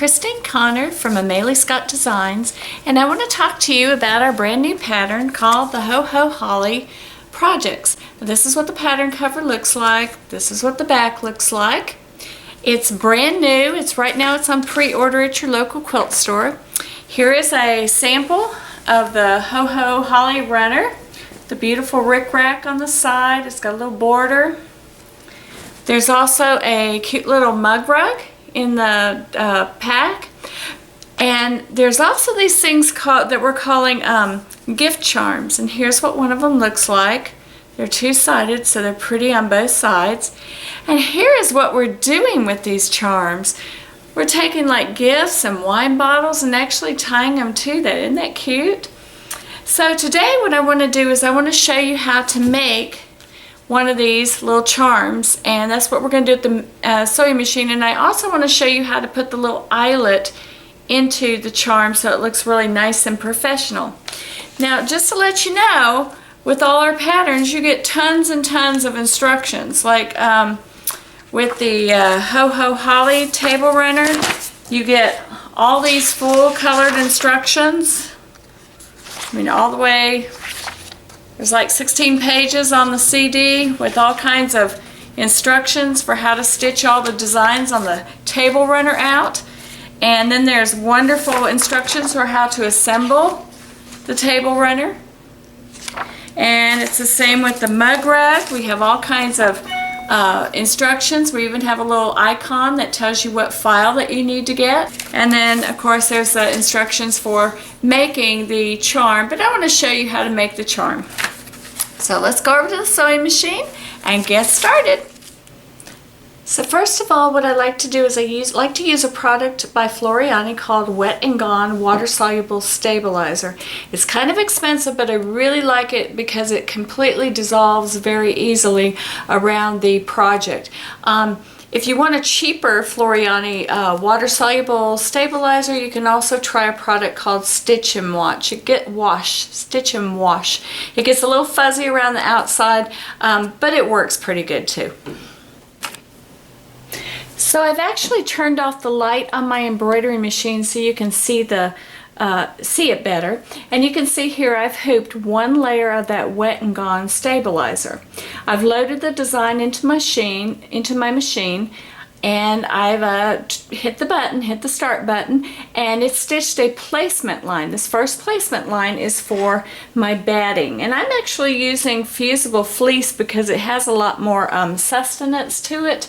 Christine Connor from Amelie Designs, and I want to talk to you about our brand new pattern called the Ho Ho Holly Projects. This is what the pattern cover looks like. This is what the back looks like. It's brand new. Right now it's on pre-order at your local quilt store. Here is a sample of the Ho Ho Holly runner. The beautiful rickrack on the side. It's got a little border. There's also a cute little mug rug in the pack, and there's also these things that we're calling gift charms, and here's what one of them looks like. They're two-sided, so they're pretty on both sides. And here is what we're doing with these charms. We're taking like gifts and wine bottles and actually tying them to that. Isn't that cute? So today what I want to do is I want to show you how to make one of these little charms, and that's what we're going to do at the sewing machine. And I also want to show you how to put the little eyelet into the charm so it looks really nice and professional. Now, just to let you know, with all our patterns you get tons and tons of instructions. Like with the Ho Ho Holly table runner, you get all these full colored instructions. I mean, all the way. There's like 16 pages on the CD with all kinds of instructions for how to stitch all the designs on the table runner out. And then there's wonderful instructions for how to assemble the table runner. And it's the same with the mug rug. We have all kinds of instructions. We even have a little icon that tells you what file that you need to get. And then of course there's the instructions for making the charm, but I want to show you how to make the charm. So let's go over to the sewing machine and get started. So first of all, what I like to do is I like to use a product by Floriani called Wet and Gone Water Soluble Stabilizer. It's kind of expensive, but I really like it because it completely dissolves very easily around the project. If you want a cheaper Floriani water soluble stabilizer, you can also try a product called Stitch and Wash. Stitch and Wash. It gets a little fuzzy around the outside, but it works pretty good too. So I've actually turned off the light on my embroidery machine so you can see it better. And you can see here I've hooped one layer of that Wet and Gone stabilizer. I've loaded the design into my machine, and I've hit the start button, and it's stitched a placement line. This first placement line is for my batting, and I'm actually using fusible fleece because it has a lot more sustenance to it,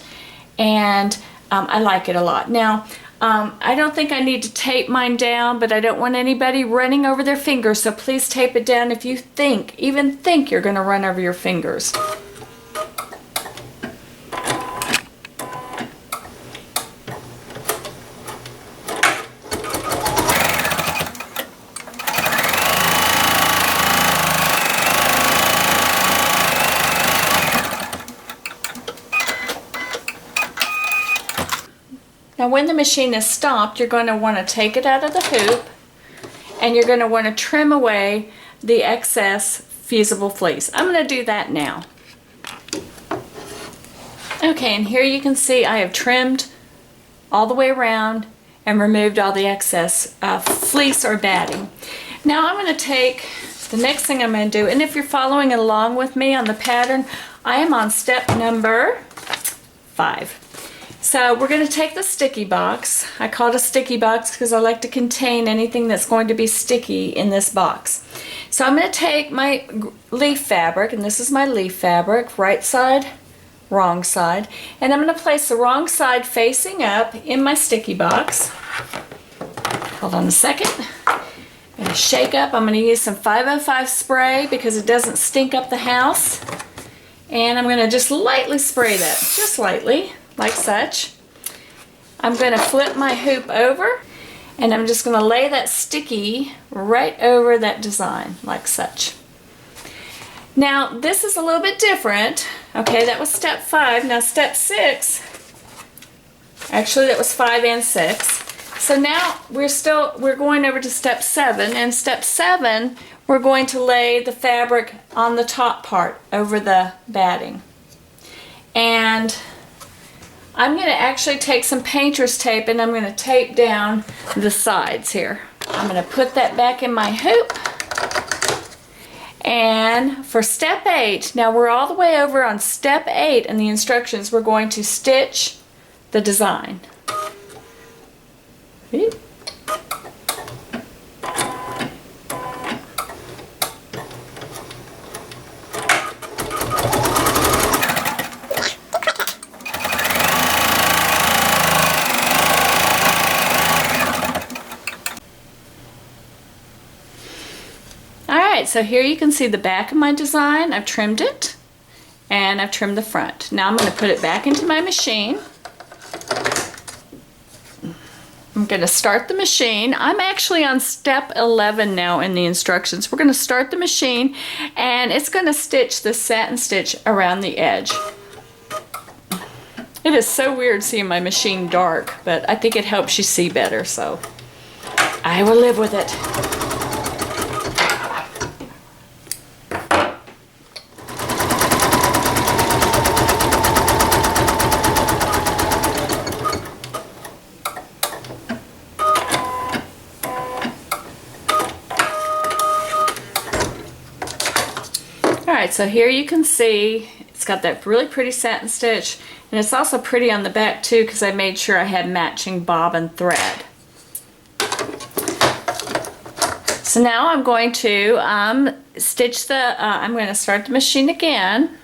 and I like it a lot. Now, I don't think I need to tape mine down, but I don't want anybody running over their fingers, so please tape it down if you even think you're going to run over your fingers. Now when the machine is stopped, you're going to want to take it out of the hoop, and you're going to want to trim away the excess fusible fleece. I'm going to do that now. Okay, and here you can see I have trimmed all the way around and removed all the excess fleece or batting. Now I'm going to take the next thing I'm going to do, and if you're following along with me on the pattern, I am on step number 5. So we're going to take the sticky box. I call it a sticky box because I like to contain anything that's going to be sticky in this box. So I'm going to take my leaf fabric, and this is my leaf fabric, right side, wrong side, and I'm going to place the wrong side facing up in my sticky box. Hold on a second. I'm going to shake up. I'm going to use some 505 spray because it doesn't stink up the house. And I'm going to just lightly spray that, just lightly, like such. I'm going to flip my hoop over, and I'm just going to lay that sticky right over that design, like such. Now this is a little bit different. Okay, that was step 5. Now step 6, actually that was 5 and 6. So now we're going over to step 7, and step 7 we're going to lay the fabric on the top part over the batting. And I'm going to actually take some painter's tape and I'm going to tape down the sides here. I'm going to put that back in my hoop. And for step 8, now we're all the way over on step 8 in the instructions, we're going to stitch the design. See? Alright, so here you can see the back of my design. I've trimmed it and I've trimmed the front. Now I'm going to put it back into my machine. I'm going to start the machine. I'm actually on step 11 now in the instructions. We're going to start the machine and it's going to stitch the satin stitch around the edge. It is so weird seeing my machine dark, but I think it helps you see better, so I will live with it. Alright, so here you can see it's got that really pretty satin stitch, and it's also pretty on the back too because I made sure I had matching bobbin thread. So now I'm going to stitch the, I'm going to start the machine again.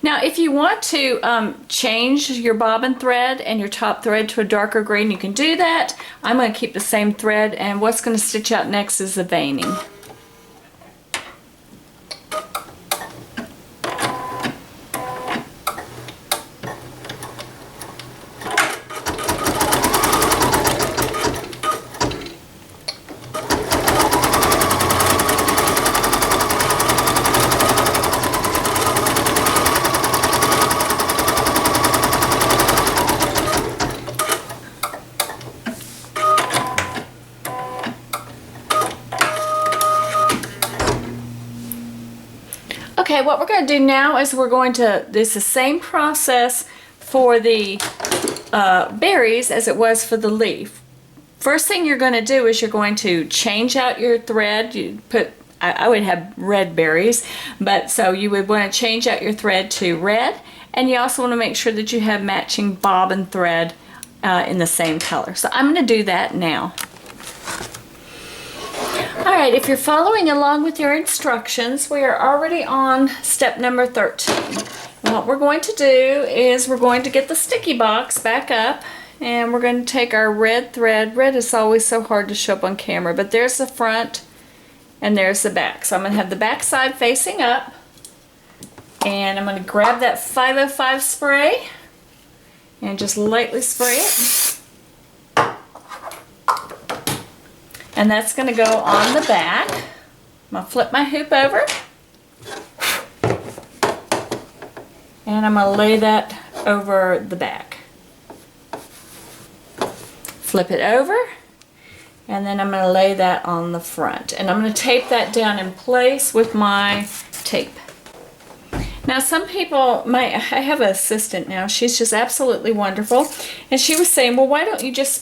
Now if you want to change your bobbin thread and your top thread to a darker green, you can do that. I'm going to keep the same thread, and what's going to stitch out next is the veining. Okay, what we're going to do now is we're going to, it's the same process for the berries as it was for the leaf. First thing you're going to do is you're going to change out your thread. You put, I would have red berries, but so you would want to change out your thread to red, and you also want to make sure that you have matching bobbin thread in the same color. So I'm going to do that now. Alright, if you're following along with your instructions, we are already on step number 13. And what we're going to do is we're going to get the sticky box back up, and we're going to take our red thread. Red is always so hard to show up on camera, but there's the front and there's the back. So I'm going to have the back side facing up, and I'm going to grab that 505 spray and just lightly spray it. And that's going to go on the back. I'm going to flip my hoop over. And I'm going to lay that over the back. Flip it over. And then I'm going to lay that on the front. And I'm going to tape that down in place with my tape. Now some people, I have an assistant now. She's just absolutely wonderful. And she was saying, well, why don't you just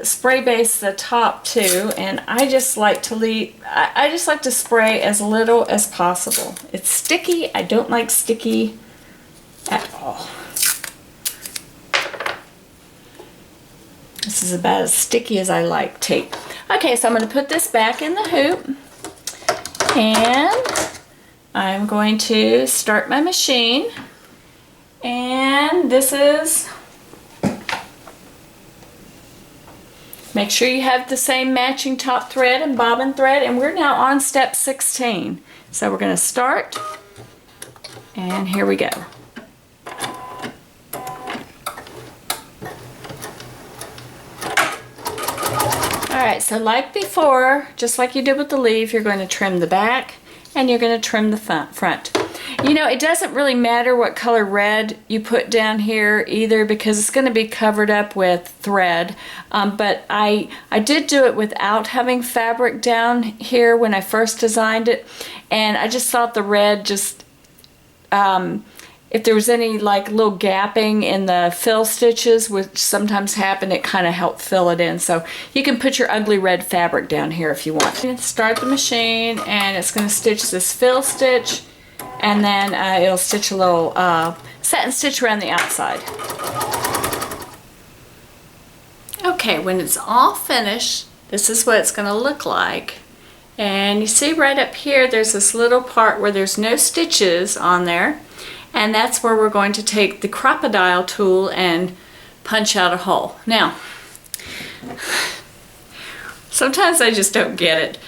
spray base the top too? And I just like to leave, I just like to spray as little as possible. It's sticky. I don't like sticky at all. This is about as sticky as I like tape. Okay, so I'm going to put this back in the hoop, and I'm going to start my machine. And this is, make sure you have the same matching top thread and bobbin thread, and we're now on step 16. So we're going to start, and here we go. Alright, so like before, just like you did with the leaf, you're going to trim the back and you're going to trim the front. You know, it doesn't really matter what color red you put down here either, because it's going to be covered up with thread. But I did do it without having fabric down here when I first designed it, and I just thought the red just if there was any like little gapping in the fill stitches, which sometimes happen, it kind of helped fill it in. So you can put your ugly red fabric down here if you want. Start the machine, and it's going to stitch this fill stitch, and then it'll stitch a little satin stitch around the outside. Okay, when it's all finished, this is what it's going to look like. And you see right up here, there's this little part where there's no stitches on there. And that's where we're going to take the Crop-a-Dile tool and punch out a hole. Now, sometimes I just don't get it.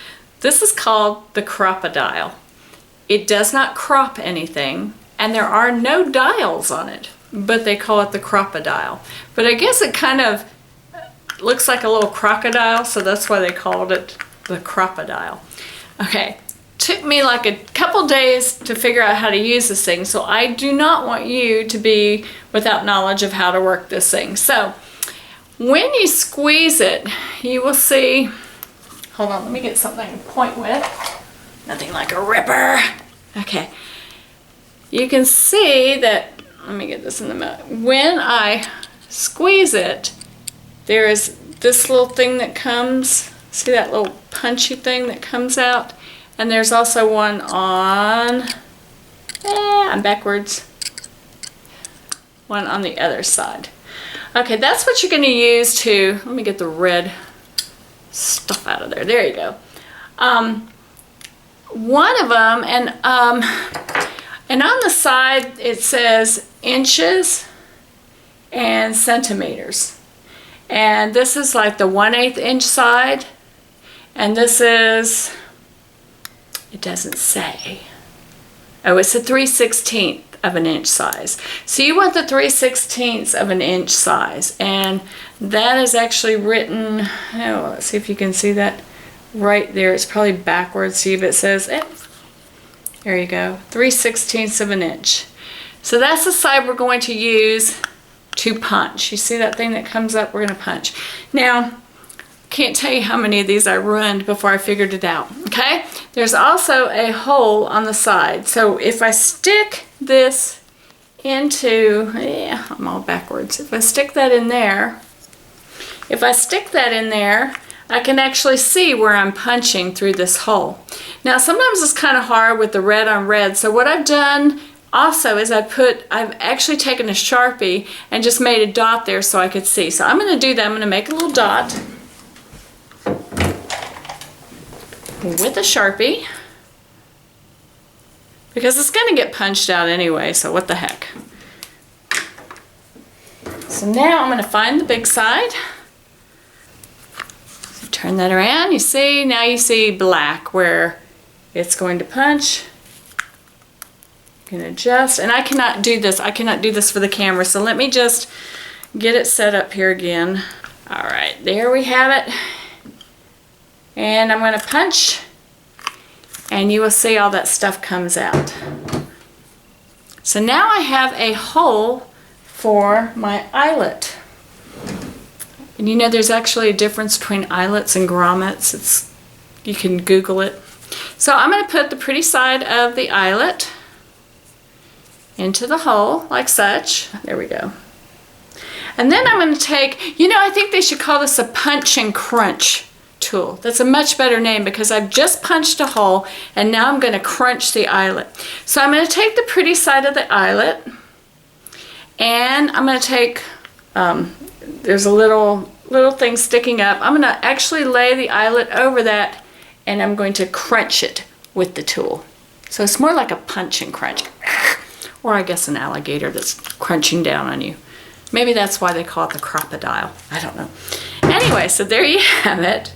This is called the Crop-a-Dile. It does not crop anything, and there are no dials on it, but they call it the Crop-a-Dile. But I guess it kind of looks like a little crocodile, so that's why they called it the Crop-a-Dile. Okay, took me like a couple days to figure out how to use this thing, so I do not want you to be without knowledge of how to work this thing. So when you squeeze it, you will see, hold on, let me get something to point with. Nothing like a ripper. Okay, you can see that, let me get this in the middle. When I squeeze it, there is this little thing that comes. See that little punchy thing that comes out? And there's also one on, I'm backwards, one on the other side. Okay, that's what you're going to use to, let me get the red stuff out of there. There you go. One of them, and on the side it says inches and centimeters. And this is like the 1/8 inch side. And this is, it doesn't say. Oh, it's a 3/16 of an inch size. So you want the 3/16 of an inch size. And that is actually written, oh, let's see if you can see that right there. It's probably backwards. See if it says, there you go, 3/16 of an inch. So that's the side we're going to use to punch. You see that thing that comes up? We're going to punch. Now, can't tell you how many of these I ruined before I figured it out. Okay, there's also a hole on the side. So if I stick this into, I'm all backwards. If I stick that in there, I can actually see where I'm punching through this hole. Now sometimes it's kind of hard with the red on red. So what I've done also is I've actually taken a Sharpie and just made a dot there so I could see. So I'm going to do that. I'm going to make a little dot with a Sharpie, because it's going to get punched out anyway, so what the heck. So now I'm going to find the big side. So turn that around. You see, now you see black where it's going to punch. You can adjust, and I cannot do this. I cannot do this for the camera, so let me just get it set up here again. All right, there we have it. And I'm going to punch, and you will see all that stuff comes out. So now I have a hole for my eyelet. And you know there's actually a difference between eyelets and grommets. You can Google it. So I'm going to put the pretty side of the eyelet into the hole like such. There we go. And then I'm going to take, you know, I think they should call this a punch and crunch tool. That's a much better name, because I've just punched a hole and now I'm going to crunch the eyelet. So I'm going to take the pretty side of the eyelet, and I'm going to take, there's a little thing sticking up. I'm going to actually lay the eyelet over that, and I'm going to crunch it with the tool. So it's more like a punch and crunch, or I guess an alligator that's crunching down on you. Maybe that's why they call it the Crop-a-Dile. I don't know. Anyway, so there you have it.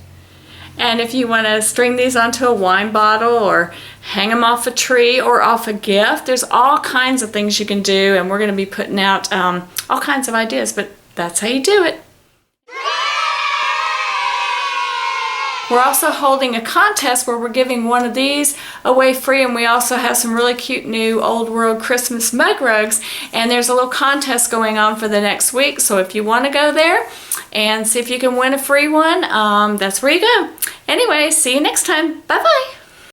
And if you want to string these onto a wine bottle or hang them off a tree or off a gift, there's all kinds of things you can do, and we're going to be putting out all kinds of ideas, but that's how you do it. We're also holding a contest where we're giving one of these away free, and we also have some really cute new Old World Christmas mug rugs, and there's a little contest going on for the next week. So if you want to go there and see if you can win a free one, that's where you go. Anyway, see you next time. Bye-bye.